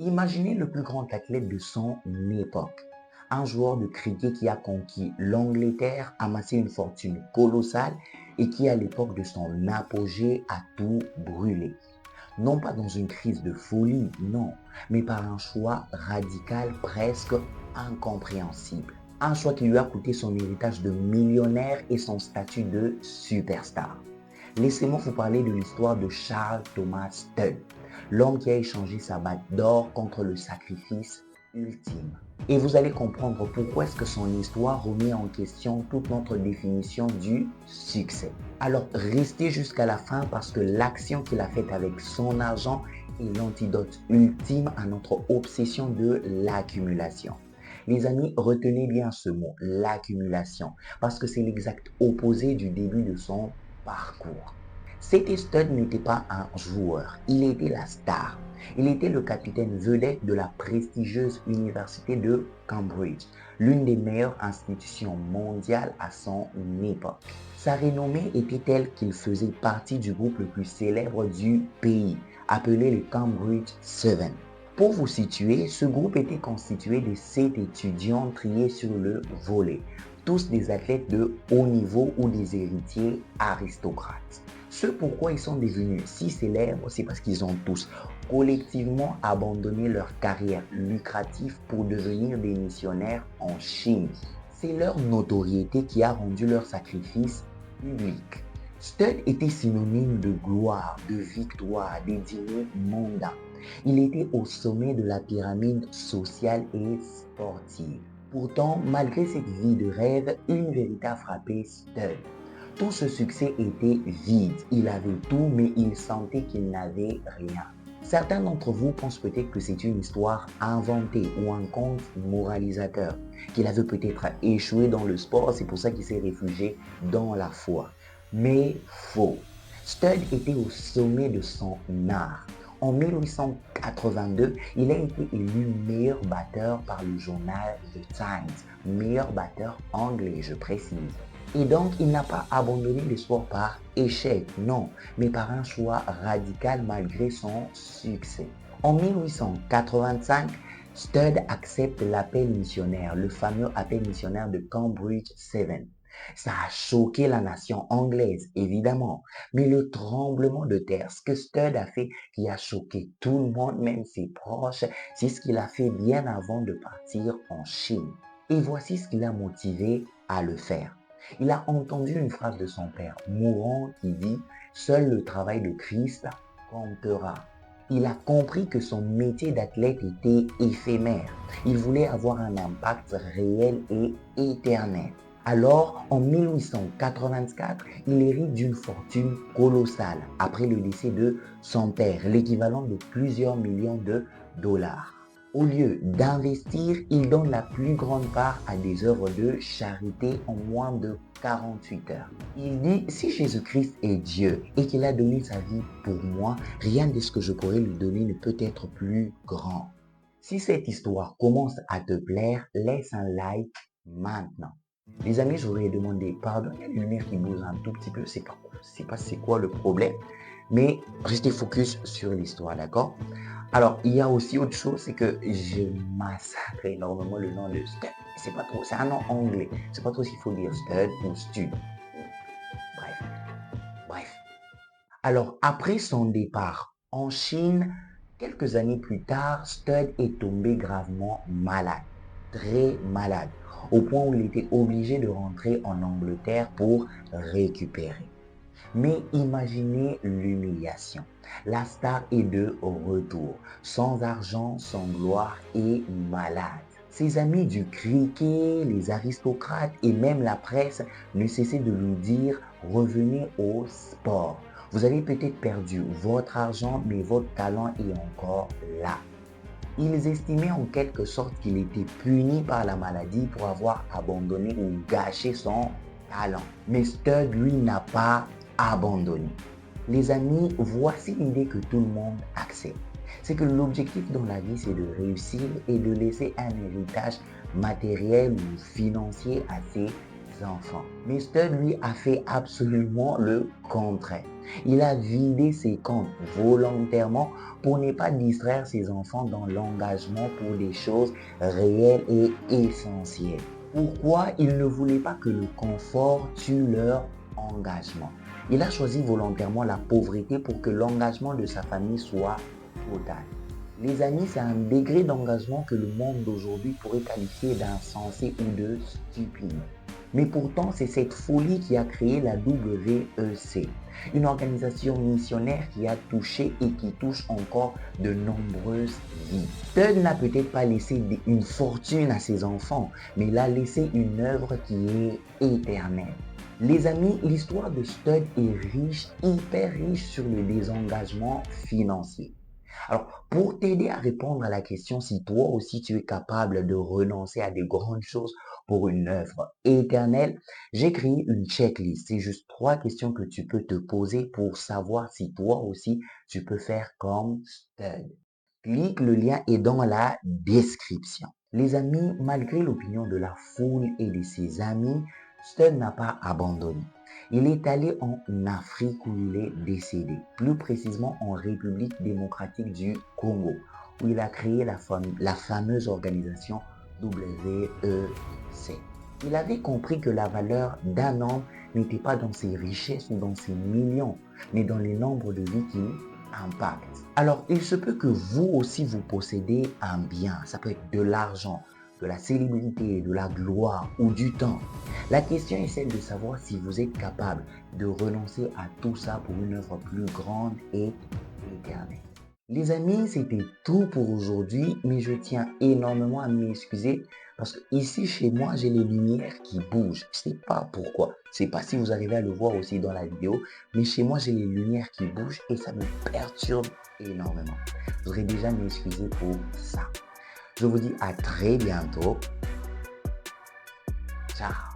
Imaginez le plus grand athlète de son époque. Un joueur de cricket qui a conquis l'Angleterre, amassé une fortune colossale et qui, à l'époque de son apogée, a tout brûlé. Non pas dans une crise de folie, non, mais par un choix radical presque incompréhensible. Un choix qui lui a coûté son héritage de millionnaire et son statut de superstar. Laissez-moi vous parler de l'histoire de Charles Thomas Studd, l'homme qui a échangé sa bague d'or contre le sacrifice ultime. Et vous allez comprendre pourquoi est-ce que son histoire remet en question toute notre définition du succès. Alors restez jusqu'à la fin parce que l'action qu'il a faite avec son argent est l'antidote ultime à notre obsession de l'accumulation. Les amis, retenez bien ce mot, l'accumulation, parce que c'est l'exact opposé du début de son parcours. C.T. Studd n'était pas un joueur, il était la star. Il était le capitaine vedette de la prestigieuse université de Cambridge, l'une des meilleures institutions mondiales à son époque. Sa renommée était telle qu'il faisait partie du groupe le plus célèbre du pays, appelé le Cambridge Seven. Pour vous situer, ce groupe était constitué de 7 étudiants triés sur le volet, tous des athlètes de haut niveau ou des héritiers aristocrates. Ce pourquoi ils sont devenus si célèbres, c'est parce qu'ils ont tous collectivement abandonné leur carrière lucrative pour devenir des missionnaires en Chine. C'est leur notoriété qui a rendu leur sacrifice public. Studd était synonyme de gloire, de victoire, des dîners mondains. Il était au sommet de la pyramide sociale et sportive. Pourtant, malgré cette vie de rêve, une vérité a frappé Studd. Tout ce succès était vide. Il avait tout, mais il sentait qu'il n'avait rien. Certains d'entre vous pensent peut-être que c'est une histoire inventée ou un conte moralisateur, qu'il avait peut-être échoué dans le sport, c'est pour ça qu'il s'est réfugié dans la foi. Mais faux. Studd était au sommet de son art. En 1882, il a été élu meilleur batteur par le journal The Times, meilleur batteur anglais, je précise. Et donc, il n'a pas abandonné le sport par échec, non, mais par un choix radical malgré son succès. En 1885, Studd accepte l'appel missionnaire, le fameux appel missionnaire de Cambridge 7. Ça a choqué la nation anglaise, évidemment. Mais le tremblement de terre, ce que Studd a fait, qui a choqué tout le monde, même ses proches, c'est ce qu'il a fait bien avant de partir en Chine. Et voici ce qui l'a motivé à le faire. Il a entendu une phrase de son père mourant qui dit « Seul le travail de Christ comptera ». Il a compris que son métier d'athlète était éphémère. Il voulait avoir un impact réel et éternel. Alors, en 1884, il hérite d'une fortune colossale après le décès de son père, l'équivalent de plusieurs millions de dollars. Au lieu d'investir, il donne la plus grande part à des œuvres de charité en moins de 48 heures. Il dit, si Jésus-Christ est Dieu et qu'il a donné sa vie pour moi, rien de ce que je pourrais lui donner ne peut être plus grand. Si cette histoire commence à te plaire, laisse un like maintenant. Les amis, j'aurais demandé pardon, il y a une lumière qui bouge un tout petit peu, c'est pas c'est quoi le problème, mais restez focus sur l'histoire, d'accord? Alors, il y a aussi autre chose, c'est que je massacre énormément le nom de Studd. C'est pas trop, c'est un nom anglais. C'est pas trop s'il faut dire Studd ou Stud. Bref, bref. Alors, après son départ en Chine, quelques années plus tard, Studd est tombé gravement malade, très malade, au point où il était obligé de rentrer en Angleterre pour récupérer. Mais imaginez l'humiliation. La star est de retour, sans argent, sans gloire et malade. Ses amis du cricket, les aristocrates et même la presse ne cessaient de lui dire « revenez au sport ». Vous avez peut-être perdu votre argent, mais votre talent est encore là. Ils estimaient en quelque sorte qu'il était puni par la maladie pour avoir abandonné ou gâché son talent. Mais Studd, lui, n'a pas abandonné. Les amis, voici l'idée que tout le monde accepte. C'est que l'objectif dans la vie, c'est de réussir et de laisser un héritage matériel ou financier à ses enfants. Mais Stud, lui, a fait absolument le contraire. Il a vidé ses comptes volontairement pour ne pas distraire ses enfants dans l'engagement pour des choses réelles et essentielles. Pourquoi? Il ne voulait pas que le confort tue leur engagement. Il a choisi volontairement la pauvreté pour que l'engagement de sa famille soit total. Les amis, c'est un degré d'engagement que le monde d'aujourd'hui pourrait qualifier d'insensé ou de stupide. Mais pourtant, c'est cette folie qui a créé la WEC, une organisation missionnaire qui a touché et qui touche encore de nombreuses vies. Stud n'a peut-être pas laissé une fortune à ses enfants, mais il a laissé une œuvre qui est éternelle. Les amis, l'histoire de Stud est riche, hyper riche sur le désengagement financier. Alors, pour t'aider à répondre à la question si toi aussi tu es capable de renoncer à des grandes choses pour une œuvre éternelle, j'ai créé une checklist. C'est juste 3 questions que tu peux te poser pour savoir si toi aussi tu peux faire comme Stud. Clique, le lien est dans la description. Les amis, malgré l'opinion de la foule et de ses amis, Stud n'a pas abandonné. Il est allé en Afrique où il est décédé, plus précisément en République démocratique du Congo, où il a créé la fameuse organisation WEC. Il avait compris que la valeur d'un homme n'était pas dans ses richesses ou dans ses millions, mais dans les nombres de vies qu'il impacte. Alors, il se peut que vous aussi vous possédez un bien. Ça peut être de l'argent, de la célébrité, de la gloire ou du temps. La question est celle de savoir si vous êtes capable de renoncer à tout ça pour une œuvre plus grande et éternelle. Les amis, c'était tout pour aujourd'hui, mais je tiens énormément à m'excuser parce que ici chez moi, j'ai les lumières qui bougent. Je ne sais pas pourquoi. Je ne sais pas si vous arrivez à le voir aussi dans la vidéo, mais chez moi, j'ai les lumières qui bougent et ça me perturbe énormément. Je voudrais déjà m'excuser pour ça. Je vous dis à très bientôt. Ciao.